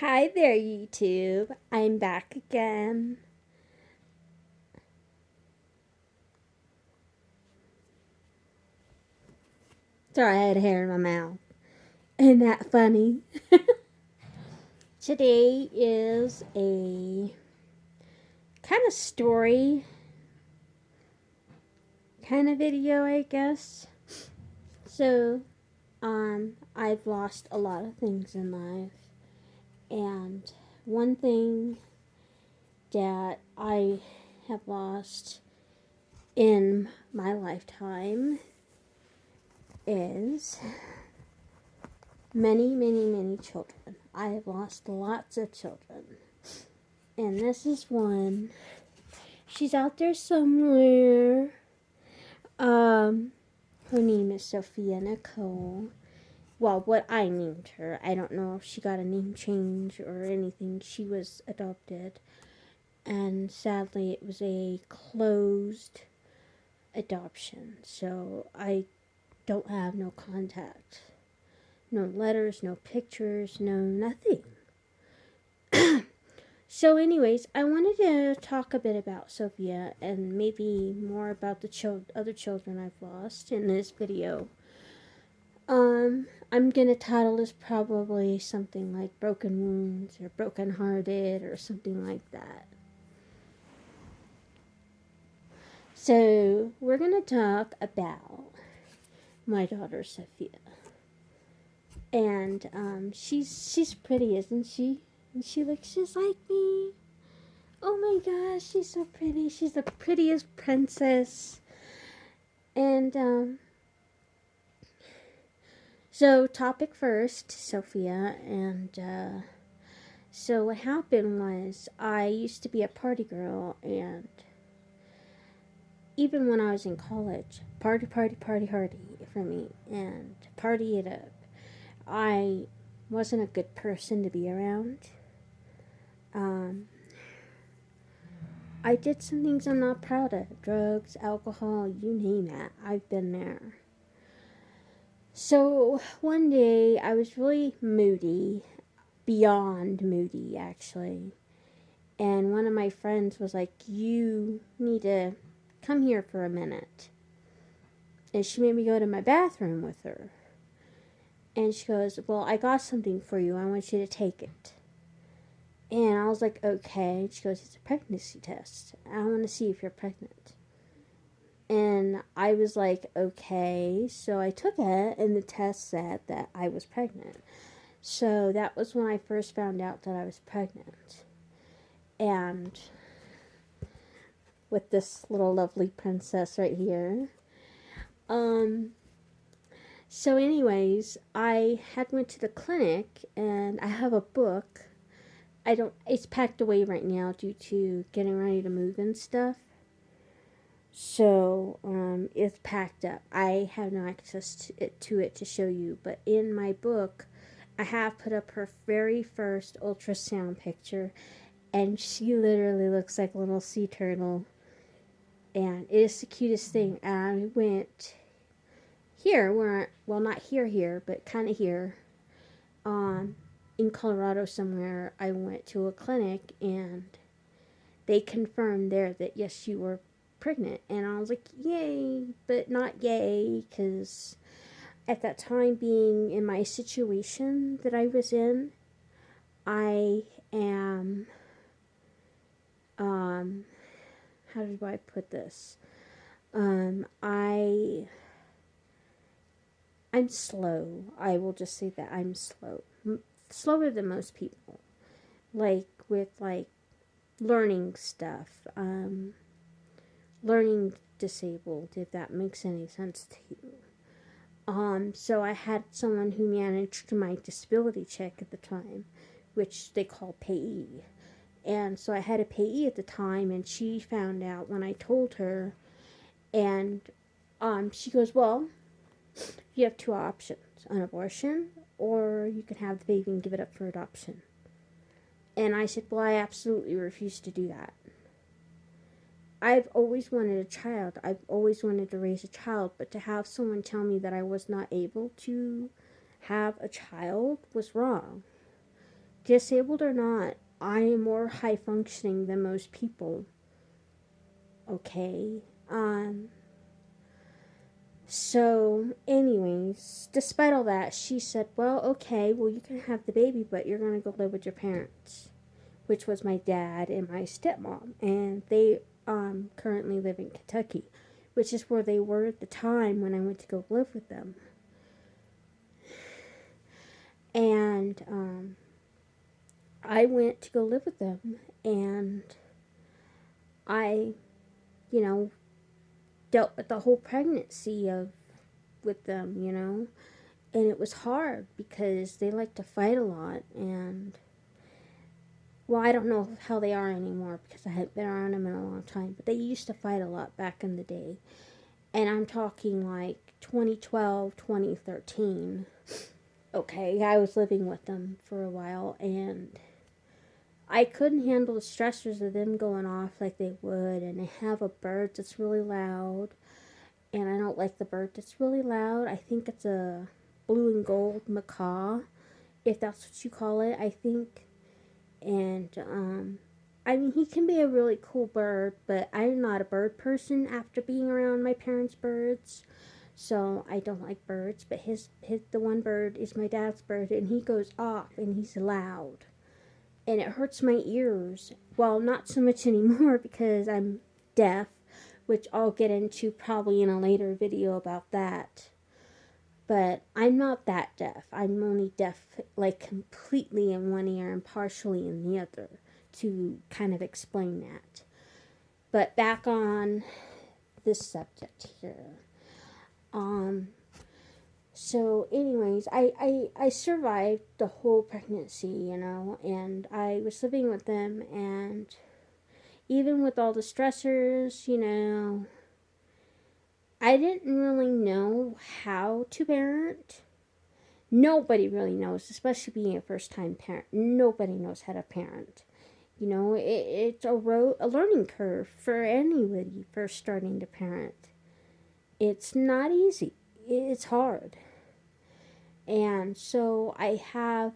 Hi there, YouTube. I'm back again. Sorry, I had hair in my mouth. Isn't that funny? Today is a kind of story kind of video, I guess. So, I've lost a lot of things in life, and one thing that I have lost in my lifetime is many children. I have lost lots of children. And this is one. She's out there somewhere. Her name is Sophia Nicole. Well, what I named her. I don't know if she got a name change or anything. She was adopted. And sadly, it was a closed adoption. So I don't have no contact. No letters, no pictures, no nothing. So anyways, I wanted to talk a bit about Sophia and maybe more about the other children I've lost in this video. I'm gonna title this probably something like Broken Wounds or Broken Hearted or something like that. So we're gonna talk about my daughter Sophia. And she's pretty, isn't she? And she looks just like me. Oh my gosh, she's so pretty. She's the prettiest princess. And so topic first, Sophia. And so what happened was I used to be a party girl, and even when I was in college, party hardy for me, and party it up. I wasn't a good person to be around. I did some things I'm not proud of. Drugs, alcohol, you name it. I've been there. So one day I was really moody, beyond moody actually. And one of my friends was like, "You need to come here for a minute." And she made me go to my bathroom with her. And she goes, "Well, I got something for you. I want you to take it." And I was like, "Okay." She goes, "It's a pregnancy test. I want to see if you're pregnant." And I was like, "Okay." So I took it, and the test said that I was pregnant. So that was when I first found out that I was pregnant. And with this little lovely princess right here. So anyways, I had went to the clinic, and I have a book. It's packed away right now due to getting ready to move and stuff. So, it's packed up. I have no access to it to show you, but in my book, I have put up her very first ultrasound picture, and she literally looks like a little sea turtle, and it is the cutest thing. And I went here, not here, but kind of here, in Colorado somewhere. I went to a clinic, and they confirmed there that yes, you were pregnant. And I was like, yay, but not yay, because at that time, being in my situation that I was in, I am, how do I put this? I'm slow. I will just say that I'm slow. Slower than most people. Like, with, like, learning stuff. Learning disabled, if that makes any sense to you. So I had someone who managed my disability check at the time, which they call payee. And so I had a payee at the time, and she found out when I told her, and she goes, "Well, you have two options, an abortion, or you can have the baby and give it up for adoption." And I said, "Well, I absolutely refuse to do that. I've always wanted a child. I've always wanted to raise a child, but to have someone tell me that I was not able to have a child was wrong. disabled or not, I am more high functioning than most people. Okay? So, anyways, despite all that, she said, well, okay, well, you can have the baby, but you're going to go live with your parents, which was my dad and my stepmom. And they currently live in Kentucky, which is where they were at the time when I went to go live with them. And I went to go live with them, and I, you know, dealt with the whole pregnancy with them, and it was hard because they like to fight a lot, and well, I don't know how they are anymore because I haven't been around them in a long time, but they used to fight a lot back in the day, and I'm talking like 2012, 2013. Okay, I was living with them for a while, and I couldn't handle the stressors of them going off like they would, and they have a bird that's really loud, and I don't like the bird that's really loud. I think it's a blue and gold macaw, if that's what you call it, I think. And, I mean, he can be a really cool bird, but I'm not a bird person after being around my parents' birds. So I don't like birds, but the one bird is my dad's bird, and he goes off, and he's loud. And it hurts my ears. Well, not so much anymore because I'm deaf, which I'll get into probably in a later video about that. But I'm not that deaf. I'm only deaf like completely in one ear and partially in the other, to kind of explain that. But back on this subject here. So anyways, I survived the whole pregnancy, and I was living with them, and even with all the stressors, I didn't really know how to parent. Nobody really knows, especially being a first-time parent. Nobody knows how to parent. It's a learning curve for anybody first starting to parent. It's not easy. It's hard. And so I have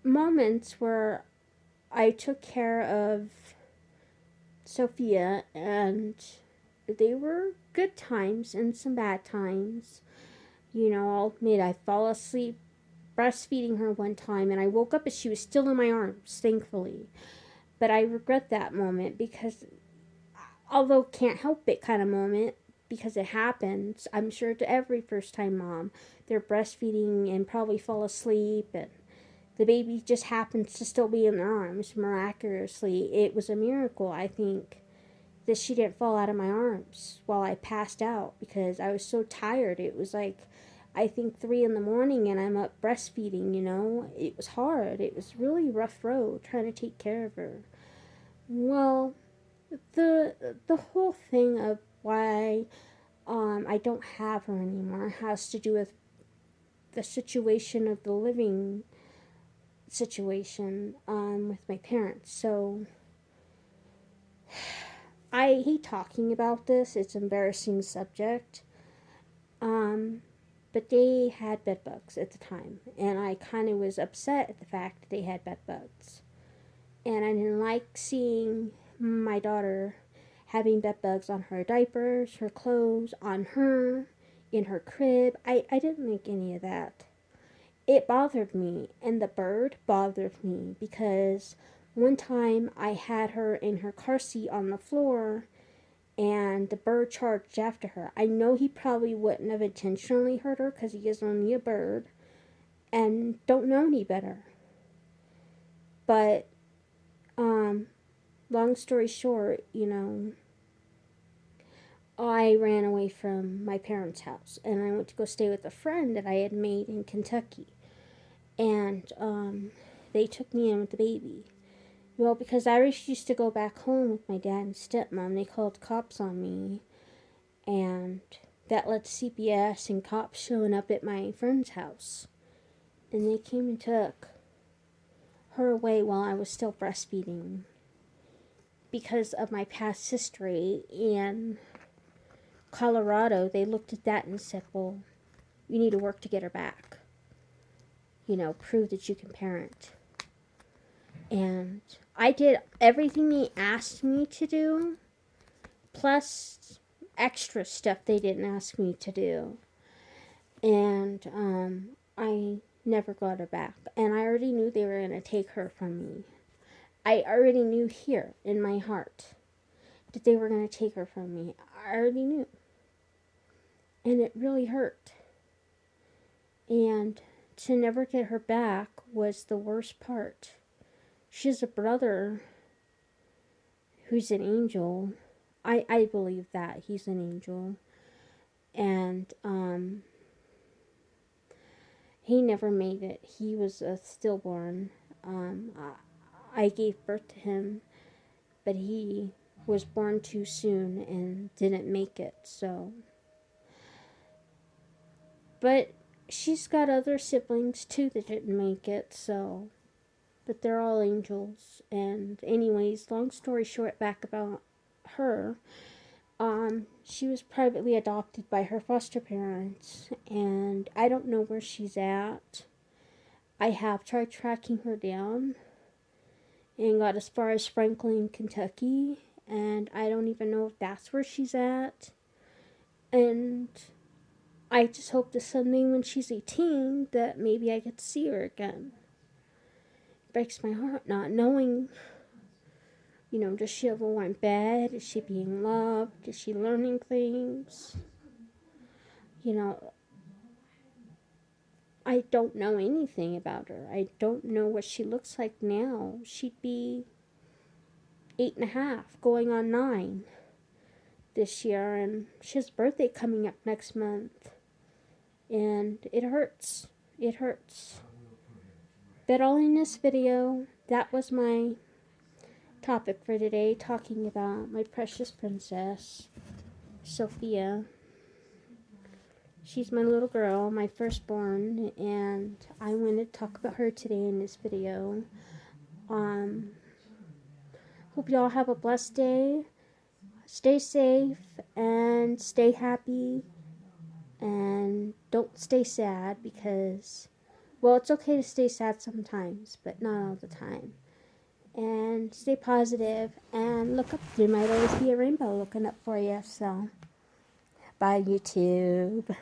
moments where I took care of Sophia, and they were good times and some bad times. I'll admit I fell asleep breastfeeding her one time, and I woke up and she was still in my arms, thankfully. But I regret that moment because, although can't help it kind of moment, because it happens, I'm sure to every first-time mom, they're breastfeeding and probably fall asleep, and the baby just happens to still be in their arms miraculously. It was a miracle, I think, that she didn't fall out of my arms while I passed out because I was so tired. It was like, I think 3 in the morning and I'm up breastfeeding, It was hard. It was really rough road trying to take care of her. Well, the whole thing of why I don't have her anymore has to do with the situation of the living situation with my parents. So I hate talking about this. It's an embarrassing subject. But they had bed bugs at the time, and I kind of was upset at the fact that they had bed bugs. And I didn't like seeing my daughter having bed bugs on her diapers, her clothes, on her, in her crib. I didn't like any of that. It bothered me, and the bird bothered me because one time I had her in her car seat on the floor, and the bird charged after her. I know he probably wouldn't have intentionally hurt her because he is only a bird and don't know any better. But, long story short, I ran away from my parents' house and I went to go stay with a friend that I had made in Kentucky. And, they took me in with the baby. Well, because I refused to go back home with my dad and stepmom, they called cops on me, and that led to CPS and cops showing up at my friend's house. And they came and took her away while I was still breastfeeding because of my past history. In Colorado, they looked at that and said, well, you need to work to get her back. prove that you can parent. And I did everything they asked me to do, plus extra stuff they didn't ask me to do. And I never got her back. And I already knew they were going to take her from me. I already knew here in my heart that they were going to take her from me. I already knew. And it really hurt. And to never get her back was the worst part. She has a brother who's an angel. I believe that he's an angel. And he never made it. He was a stillborn. I gave birth to him, but he was born too soon and didn't make it. So, but she's got other siblings too that didn't make it. So, but they're all angels. And anyways, long story short, back about her. She was privately adopted by her foster parents, and I don't know where she's at. I have tried tracking her down and got as far as Franklin, Kentucky, and I don't even know if that's where she's at. And I just hope that someday when she's 18 that maybe I get to see her again. It breaks my heart not knowing. Does she have a warm bed? Is she being loved? Is she learning things? I don't know anything about her. I don't know what she looks like now. She'd be 8.5, going on 9 this year, and she has a birthday coming up next month. And it hurts. It hurts. But all in this video, that was my topic for today, talking about my precious princess, Sophia. She's my little girl, my firstborn, and I wanted to talk about her today in this video. Hope y'all have a blessed day. Stay safe and stay happy, and don't stay sad because, well, it's okay to stay sad sometimes, but not all the time. And stay positive and look up. There might always be a rainbow looking up for you. So, bye, YouTube.